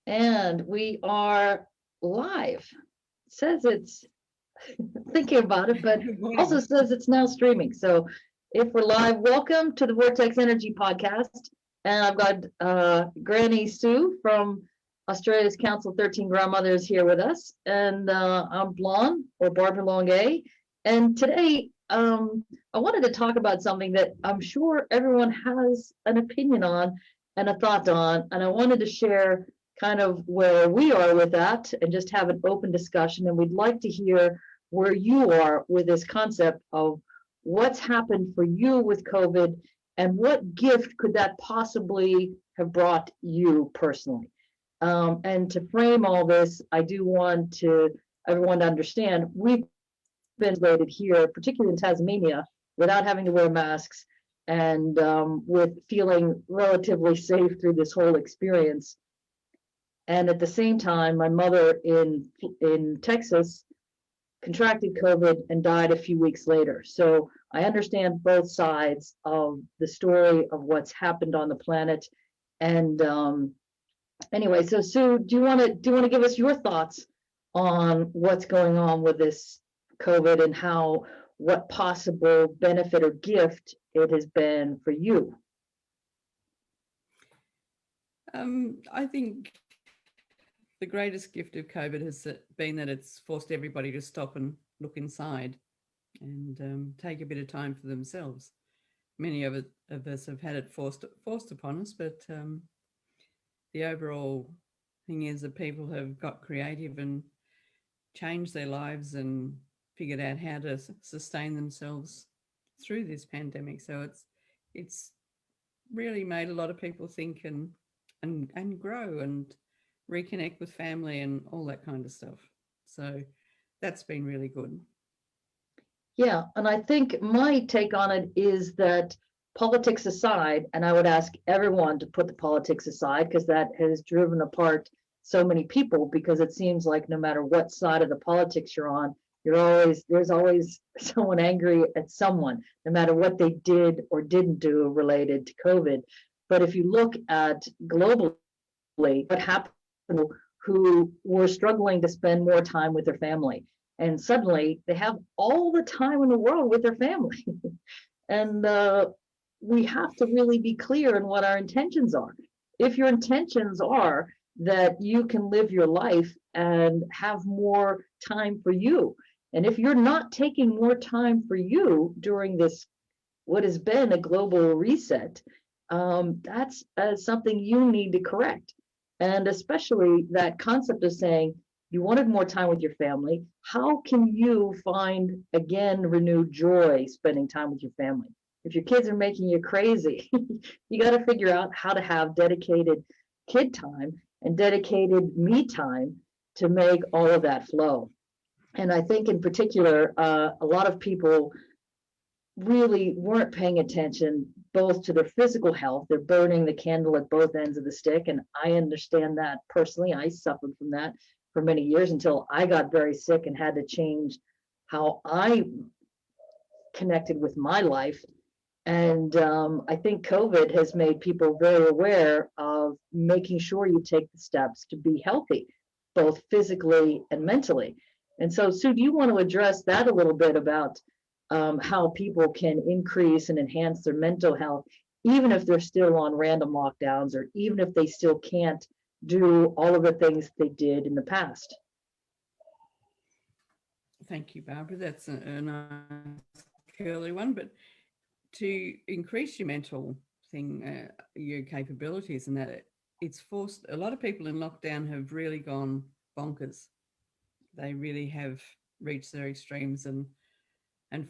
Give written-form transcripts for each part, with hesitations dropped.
And we are live. It says it's thinking about it, but Good also morning. says it's now streaming. So if we're live, welcome to the Vortex Energy Podcast. And I've got Granny Sue from Australia's Council of 13 Grandmothers here with us. And I'm Blonde or Barbara Longue. And today I wanted to talk about something that I'm sure everyone has an opinion on and a thought on. And I wanted to share kind of where we are with that and just have an open discussion. And we'd like to hear where you are with this concept of what's happened for you with COVID and what gift could that possibly have brought you personally. And to frame all this, I do want everyone to understand we've been isolated here, particularly in Tasmania, without having to wear masks and with feeling relatively safe through this whole experience. And at the same time, my mother in Texas contracted COVID and died a few weeks later. So I understand both sides of the story of what's happened on the planet. And anyway, so Sue, do you want to give us your thoughts on what's going on with this COVID and how what possible benefit or gift it has been for you? I think the greatest gift of COVID has been that it's forced everybody to stop and look inside and take a bit of time for themselves. Many of us have had it forced upon us, but the overall thing is that people have got creative and changed their lives and figured out how to sustain themselves through this pandemic. So it's really made a lot of people think and grow and reconnect with family and all that kind of stuff. So that's been really good. Yeah, and I think my take on it is that politics aside, and I would ask everyone to put the politics aside because that has driven apart so many people because it seems like no matter what side of the politics you're on, there's always someone angry at someone, no matter what they did or didn't do related to COVID. But if you look at globally, what happened who were struggling to spend more time with their family. And suddenly they have all the time in the world with their family. And we have to really be clear in what our intentions are. If your intentions are that you can live your life and have more time for you, and if you're not taking more time for you during this, what has been a global reset, that's something you need to correct. And especially that concept of saying you wanted more time with your family. How can you find, again, renewed joy spending time with your family? If your kids are making you crazy, you got to figure out how to have dedicated kid time and dedicated me time to make all of that flow. And I think in particular, a lot of people really weren't paying attention both to their physical health. They're burning the candle at both ends of the stick. And I understand that personally. I suffered from that for many years until I got very sick and had to change how I connected with my life. And I think COVID has made people very aware of making sure you take the steps to be healthy, both physically and mentally. And so, Sue, do you want to address that a little bit about how people can increase and enhance their mental health, even if they're still on random lockdowns or even if they still can't do all of the things they did in the past? Thank you, Barbara. That's a nice curly one. But to increase your mental your capabilities and that, it's forced a lot of people in lockdown have really gone bonkers. They really have reached their extremes and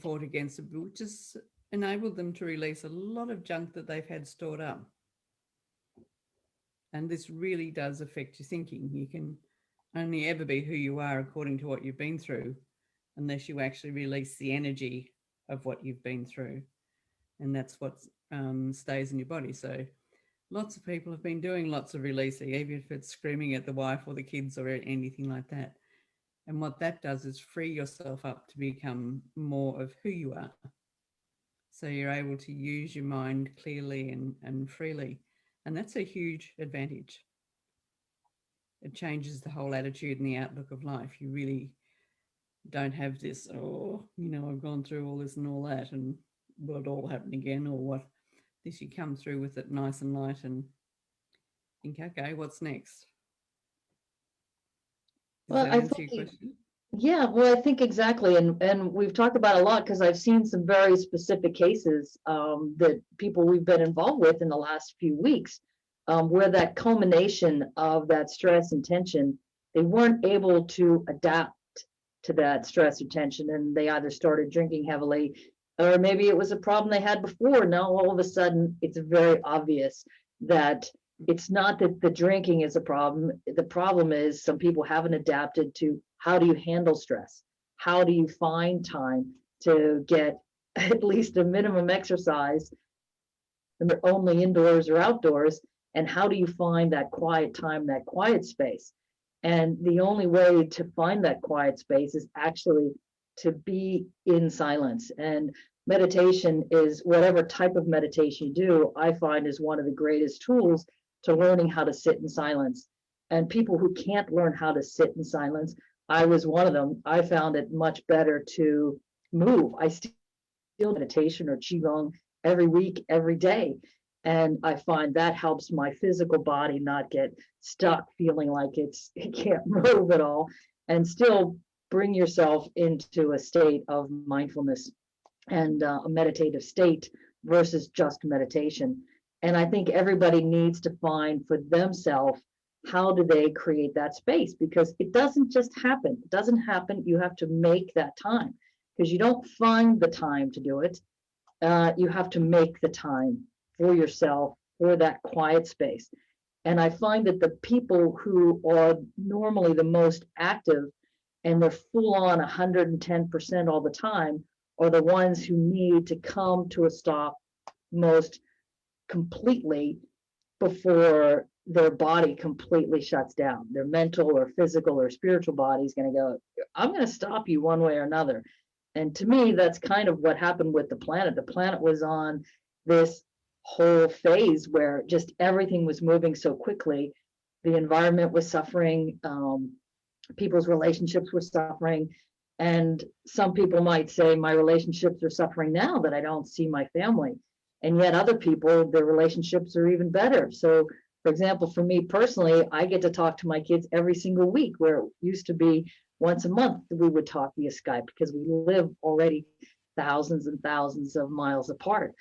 fought against it, which has enabled them to release a lot of junk that they've had stored up. And this really does affect your thinking. You can only ever be who you are according to what you've been through, unless you actually release the energy of what you've been through. And that's what stays in your body. So lots of people have been doing lots of releasing, even if it's screaming at the wife or the kids or anything like that. And what that does is free yourself up to become more of who you are. So you're able to use your mind clearly and freely. And that's a huge advantage. it changes the whole attitude and the outlook of life. You really don't have this, oh, I've gone through all this and all that, and will it all happen again, or what? This, you come through with it nice and light and think, okay, what's next? Does Well, that I answer think your question? yeah, well, I think exactly, and we've talked about a lot because I've seen some very specific cases that people we've been involved with in the last few weeks, where that culmination of that stress and tension, they weren't able to adapt to that stress or tension, and they either started drinking heavily, or maybe it was a problem they had before. Now all of a sudden, it's very obvious that it's not that the drinking is a problem. The problem is some people haven't adapted to how do you handle stress? How do you find time to get at least a minimum exercise, only indoors or outdoors? And how do you find that quiet time, that quiet space? And the only way to find that quiet space is actually to be in silence. And meditation is whatever type of meditation you do, I find is one of the greatest tools to learning how to sit in silence. And people who can't learn how to sit in silence, I was one of them. I found it much better to move. I still meditation or qigong every week, every day. And I find that helps my physical body not get stuck feeling like it can't move at all, and still bring yourself into a state of mindfulness and a meditative state versus just meditation. And I think everybody needs to find for themselves how do they create that space, because it doesn't just happen. It doesn't happen. You have to make that time, because you don't find the time to do it. You have to make the time for yourself, for that quiet space. And I find that the people who are normally the most active and they're full on 110% all the time are the ones who need to come to a stop most completely before their body completely shuts down. Their mental or physical or spiritual body is going to go, I'm going to stop you one way or another. And to me, that's kind of what happened with the planet. The planet was on this whole phase where just everything was moving so quickly. The environment was suffering, people's relationships were suffering. And some people might say, my relationships are suffering now that I don't see my family. And yet, other people, their relationships are even better. So, for example, for me personally, I get to talk to my kids every single week, where it used to be once a month we would talk via Skype because we live already thousands and thousands of miles apart.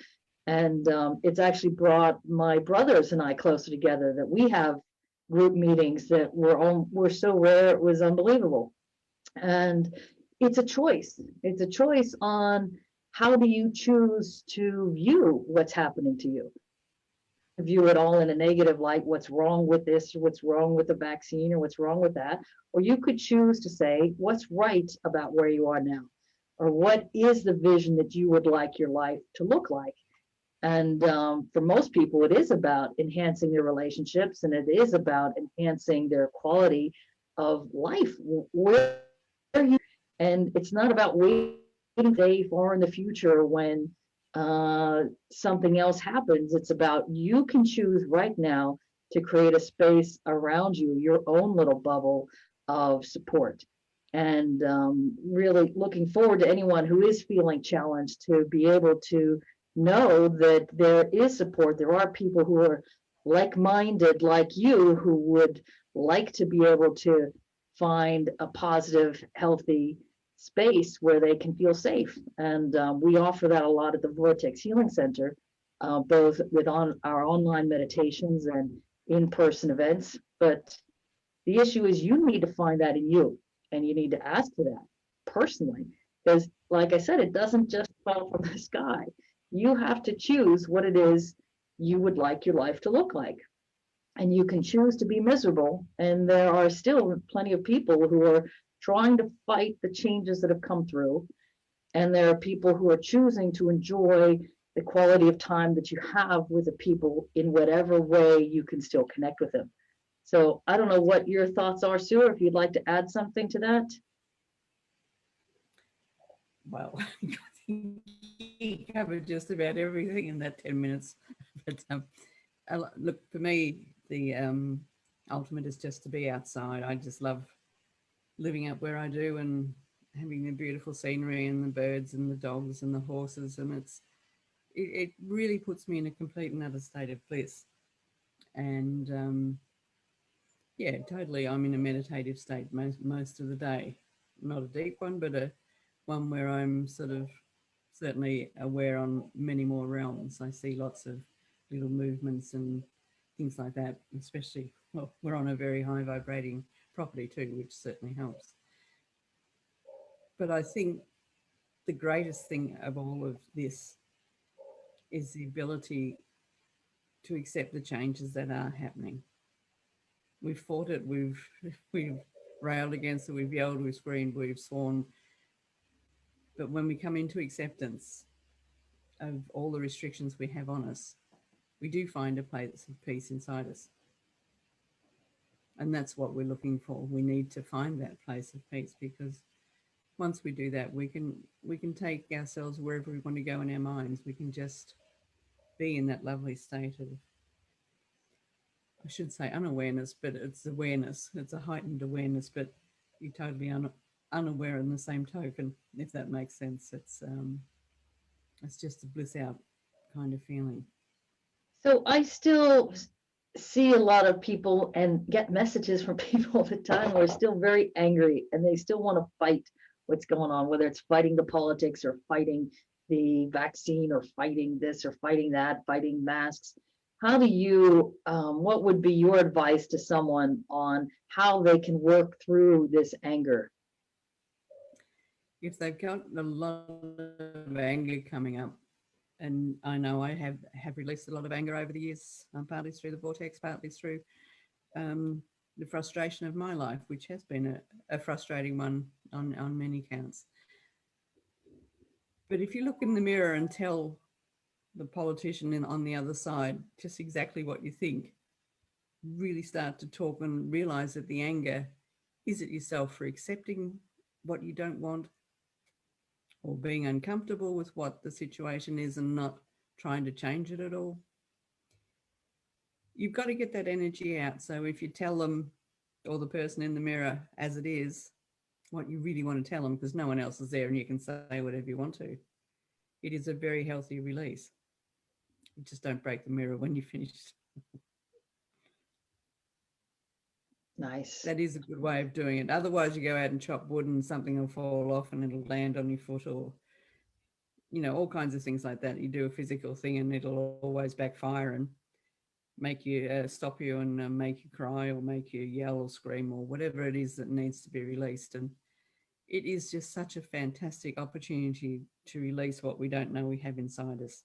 And it's actually brought my brothers and I closer together, that we have group meetings that were so rare it was unbelievable. And it's a choice. It's a choice on how do you choose to view what's happening to you. View it all in a negative light, what's wrong with this, or what's wrong with the vaccine, or what's wrong with that. Or you could choose to say, what's right about where you are now? Or what is the vision that you would like your life to look like? And for most people, it is about enhancing their relationships, and it is about enhancing their quality of life. Where are you? And it's not about waiting day far in the future when something else happens. It's about you can choose right now to create a space around you, your own little bubble of support. And really looking forward to anyone who is feeling challenged to be able to know that there is support. There are people who are like-minded like you who would like to be able to find a positive, healthy space where they can feel safe. And we offer that a lot at the Vortex Healing Center, both with our online meditations and in-person events. But the issue is you need to find that in you, and you need to ask for that personally. Because, like I said, it doesn't just fall from the sky. You have to choose what it is you would like your life to look like. And you can choose to be miserable. And there are still plenty of people who are trying to fight the changes that have come through. And there are people who are choosing to enjoy the quality of time that you have with the people in whatever way you can still connect with them. So I don't know what your thoughts are, Sue, if you'd like to add something to that. Well, he covered just about everything in that 10 minutes. But look, for me, ultimate is just to be outside. I just love living up where I do and having the beautiful scenery and the birds and the dogs and the horses, and it really puts me in a complete and utter state of bliss. And yeah, totally. I'm in a meditative state most of the day. Not a deep one, but a one where I'm sort of certainly aware on many more realms. I see lots of little movements and things like that, especially, well, we're on a very high vibrating property too, which certainly helps. But I think the greatest thing of all of this is the ability to accept the changes that are happening. We've fought it, we've railed against it, we've yelled, we've screamed, we've sworn. But when we come into acceptance of all the restrictions we have on us, we do find a place of peace inside us. And that's what we're looking for. We need to find that place of peace, because once we do that, we can take ourselves wherever we want to go in our minds. We can just be in that lovely state of, I should say unawareness, but it's awareness. It's a heightened awareness, but you're totally unaware in the same token, if that makes sense. It's just a bliss out kind of feeling. So I still see a lot of people and get messages from people all the time who are still very angry and they still want to fight what's going on, whether it's fighting the politics or fighting the vaccine or fighting this or fighting that, fighting masks. How do you, what would be your advice to someone on how they can work through this anger? If they've got a lot of anger coming up, and I know I have released a lot of anger over the years, partly through the Vortex, partly through the frustration of my life, which has been a frustrating one on many counts. But if you look in the mirror and tell the politician on the other side just exactly what you think, really start to talk and realize that the anger is at yourself for accepting what you don't want, or being uncomfortable with what the situation is and not trying to change it at all. You've got to get that energy out. So if you tell them, or the person in the mirror as it is, what you really want to tell them, because no one else is there and you can say whatever you want to, it is a very healthy release. You just don't break the mirror when you finish. Nice. That is a good way of doing it. Otherwise, you go out and chop wood and something will fall off and it'll land on your foot, or, you know, all kinds of things like that. You do a physical thing and it'll always backfire and make you stop you and make you cry or make you yell or scream or whatever it is that needs to be released. And it is just such a fantastic opportunity to release what we don't know we have inside us.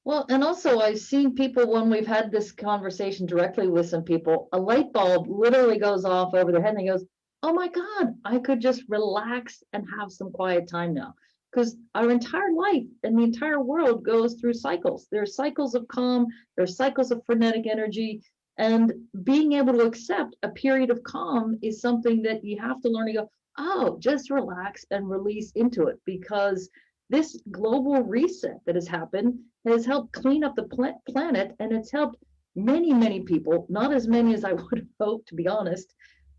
Well, and also I've seen people when we've had this conversation directly with some people, a light bulb literally goes off over their head and he goes, oh my God, I could just relax and have some quiet time now. Because our entire life and the entire world goes through cycles. There's cycles of calm, there's cycles of frenetic energy, and being able to accept a period of calm is something that you have to learn to go, oh, just relax and release into it, because this global reset that has happened has helped clean up the planet, and it's helped many, many people, not as many as I would have hoped, to be honest,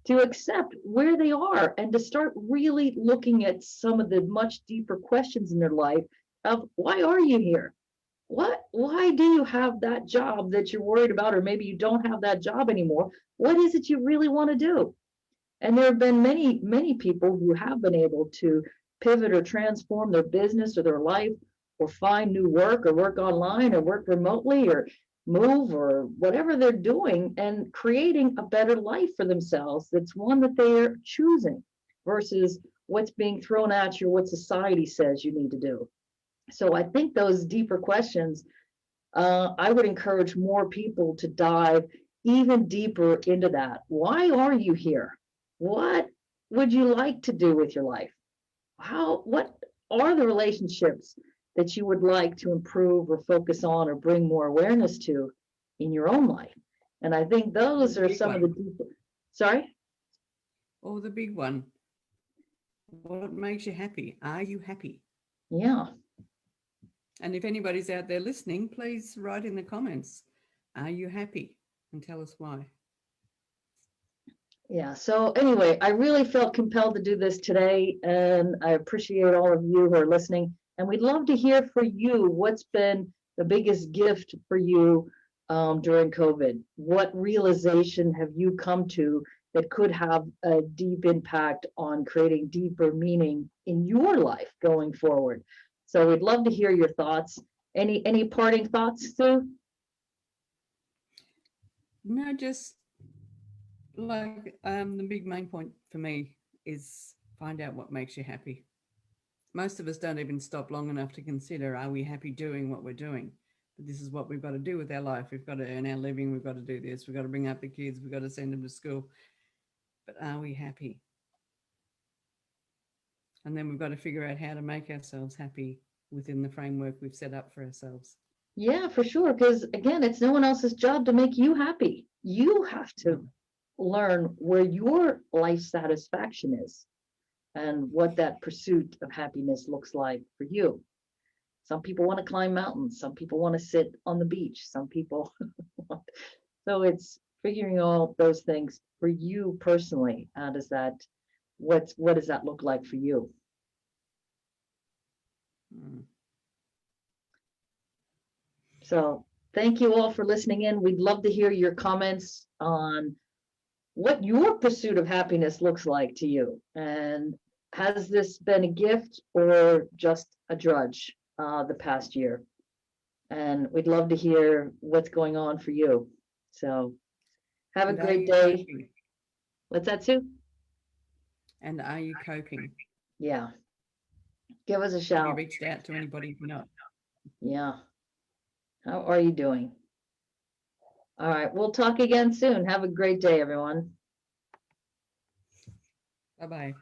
to accept where they are and to start really looking at some of the much deeper questions in their life of why are you here? Why do you have that job that you're worried about, or maybe you don't have that job anymore? What is it you really want to do? And there have been many, many people who have been able to pivot or transform their business or their life, or find new work, or work online, or work remotely, or move, or whatever they're doing, and creating a better life for themselves. That's one that they're choosing versus what's being thrown at you, what society says you need to do. So I think those deeper questions, I would encourage more people to dive even deeper into that. Why are you here? What would you like to do with your life? What are the relationships that you would like to improve or focus on or bring more awareness to in your own life? And I think those are some of the deeper, sorry? Or the big one, what makes you happy? Are you happy? Yeah. And if anybody's out there listening, please write in the comments, are you happy? and tell us why. Yeah, so anyway, I really felt compelled to do this today, and I appreciate all of you who are listening. And we'd love to hear from you. What's been the biggest gift for you during COVID? What realization have you come to that could have a deep impact on creating deeper meaning in your life going forward? So we'd love to hear your thoughts. Any parting thoughts, Sue? No, just like the big main point for me is find out what makes you happy. Most of us don't even stop long enough to consider, are we happy doing what we're doing? But this is what we've got to do with our life. We've got to earn our living. We've got to do this. We've got to bring up the kids. We've got to send them to school. But are we happy? And then we've got to figure out how to make ourselves happy within the framework we've set up for ourselves. Yeah, for sure. Because again, it's no one else's job to make you happy. You have to learn where your life satisfaction is and what that pursuit of happiness looks like for you. Some people want to climb mountains. Some people want to sit on the beach. Some people want. So it's figuring all those things for you personally. How does that, what does that look like for you? So thank you all for listening in. We'd love to hear your comments on what your pursuit of happiness looks like to you. And has this been a gift or just a drudge the past year? And we'd love to hear what's going on for you. So have a And great day. What's that, Sue? And are you coping? Yeah. Give us a Have shout. you reached out to anybody you're not? Yeah. How are you doing? All right. We'll talk again soon. Have a great day, everyone. Bye-bye.